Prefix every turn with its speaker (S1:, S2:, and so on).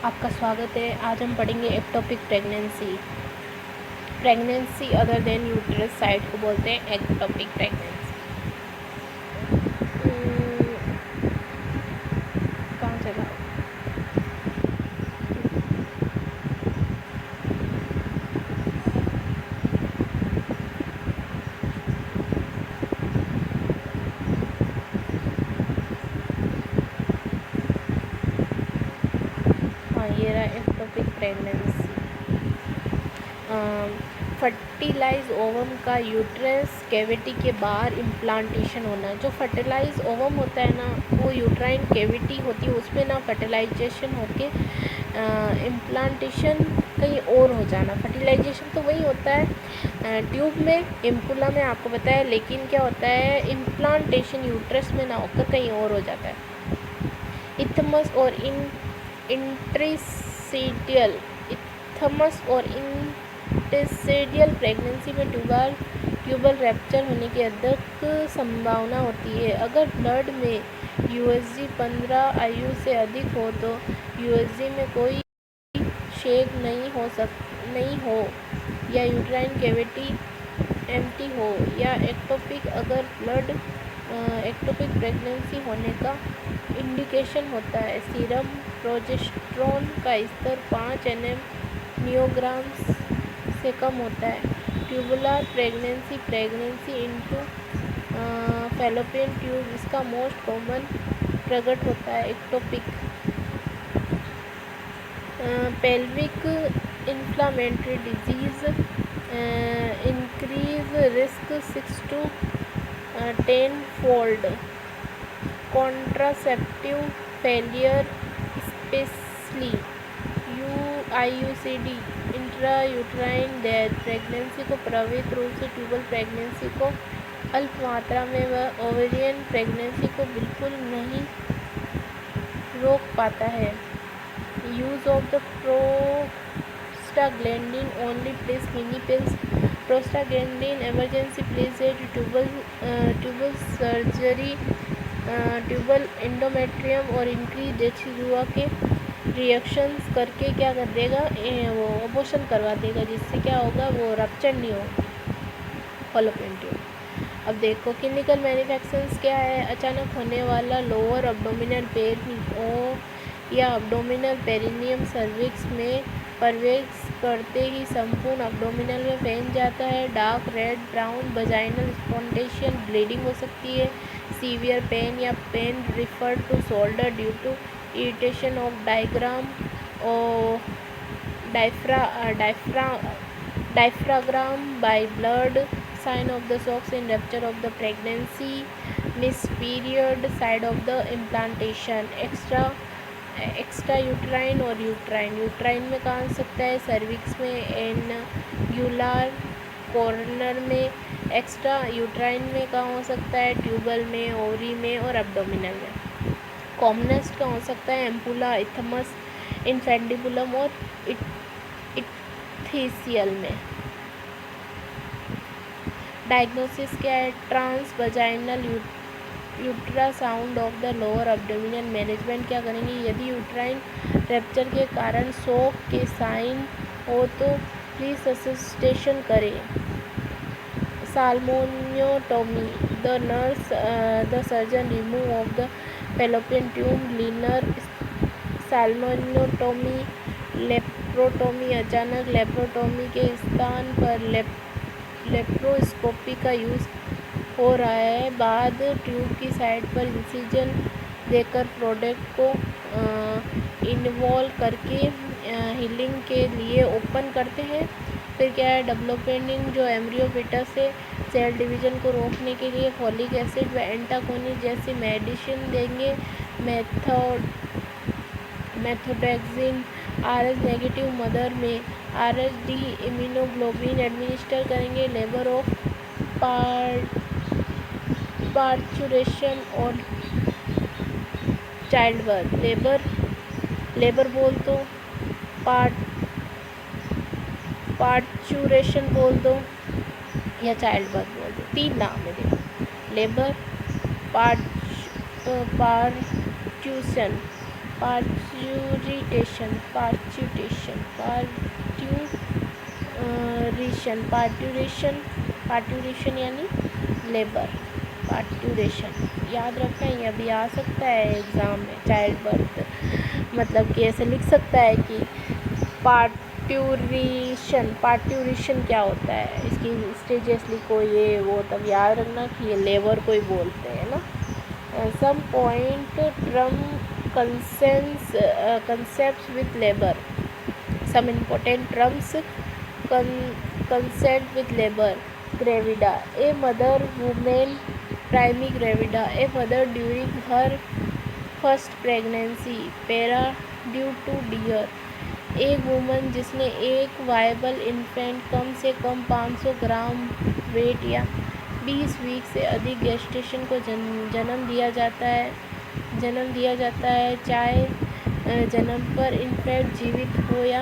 S1: आपका स्वागत है। आज हम पढ़ेंगे एक topic pregnancy. Pregnancy other than uterus side को बोलते हैं एक्टोपिक प्रेगनेंसी। कहाँ चला? हाँ, ये रहा एक्टोपिक प्रेगनेंसी। फर्टिलाइज ओवम का यूट्रस कैविटी के बाहर इम्प्लांटेशन होना। जो फर्टिलाइज ओवम होता है ना, वो यूट्राइन कैविटी होती है, उसमें ना फर्टिलाइजेशन होके इम्प्लांटेशन कहीं और हो जाना। फर्टिलाइजेशन तो वही होता है ट्यूब में, एम्पुला में, आपको बताया, लेकिन क्या होता है इम्प्लांटेशन यूट्रस में ना होकर कहीं और हो जाता है। इथमस और इंट्रीसीडियल और इंटरसेडियल प्रेगनेंसी में ट्यूबल रैप्चर होने की अधिक संभावना होती है। अगर ब्लड में यूएसजी 15 आयु से अधिक हो तो यूएसजी में कोई शेक नहीं हो या यूट्राइन कैविटी एम्प्टी हो या एक्टोपिक प्रेगनेंसी होने का इंडिकेशन होता है। सीरम प्रोजेस्टेरोन का स्तर 5 नियोग्राम्स से कम होता है। Tubular pregnancy into fallopian tube इसका मोस्ट कॉमन प्रकट होता है। Ectopic pelvic inflammatory disease increase risk 6 to 10 fold। Contraceptive failure specially IUCD intra uterine death pregnancy को प्रभावित रूप से ट्यूबल प्रेगनेंसी को अल्प मात्रा में व ओवेरियन प्रेगनेंसी को बिल्कुल नहीं रोक पाता है। Use of the prostaglandin only place mini pills. Prostaglandin emergency place है ट्यूबल सर्जरी ट्यूबल एंडोमेट्रियम और इंक्रीज डेक्सिजुआ के रिएक्शंस करके क्या कर देगा, वो अबॉर्शन करवा देगा, जिससे क्या होगा, वो रप्चर नहीं होगा फैलोपियन ट्यूब। अब देखो क्लिनिकल मैनिफेस्टेशंस क्या है। अचानक होने वाला लोअर अब्डोमिनल पेन या अब्डोमिनल पेरिनियम सर्विक्स में प्रवेश करते ही संपूर्ण अब्डोमिनल में फैल जाता है। Dark red brown vaginal spontaneous bleeding हो सकती है। सीवियर पेन या pain referred to shoulder due to irritation of diaphragm by blood. Sign of the shocks in rupture of the pregnancy. Miss period site of the implantation. Extra uterine और uterine में कहाँ हो सकता है, cervix में, annular corner में। Extra uterine में कहाँ हो सकता है, ट्यूबल में, ओवरी में और एब्डोमिनल में। कॉमनेस्ट कहाँ हो सकता है, एम्पुला, इथमस, इन्फेंडिबुलम और इथीसियल में। डायग्नोसिस क्या है, trans vaginal ultrasound of the lower abdominal. Management क्या करेंगे, यदि यूट्राइन रप्चर के कारण शॉक के साइन हो तो रिससिटेशन करें। Salpingotomy the surgeon remove of the fallopian tube linear. Salpingotomy. Laparotomy अचानक लेप्रोटोमी के स्थान पर लेप्रोस्कोपी का यूज़ हो रहा है। बाद ट्यूब की साइड पर इंसिजन देकर प्रोडक्ट को इन्वॉल्व करके हीलिंग के लिए ओपन करते हैं। फिर क्या है, डेवलपिंग जो एम्ब्रियो फिटस है, सेल डिवीज़न को रोकने के लिए फॉलिक एसिड व एंटाकोनिन जैसी मेडिसिन देंगे। मेथोट्रेक्सिन RH नेगेटिव मदर में RHD इम्यूनोग्लोबिन एडमिनिस्टर करेंगे। लेबर ऑफ पार्चुरेशन और चाइल्ड बर्थ। लेबर बोल दो, पार्चुरेशन बोल दो या चाइल्ड बर्थ बोल दो, 3 नाम है देखो, लेबर, पार्चुशन पार्ट्यूरेशन पार्ट्यूरेशन यानी लेबर। पार्ट्यूरेशन याद रखना, ये अभी आ सकता है एग्ज़ाम में। चाइल्ड बर्थ मतलब कि ऐसे लिख सकता है कि पार्ट्यूरेशन क्या होता है, इसकी स्टेजेस लिखो, ये वो, तब याद रखना कि ये लेबर को ही बोलते हैं ना। Some point term concepts with labor. Some important terms consent with labor. Gravida, a mother, woman, primi gravida, a mother during her first pregnancy. Para, due to dear, एक वुमन जिसने एक वायबल इन्फेंट कम से कम 500 gram weight या 20 week से अधिक gestation को जन्म दिया जाता है, चाहे जन्म पर इन्फेंट जीवित हो या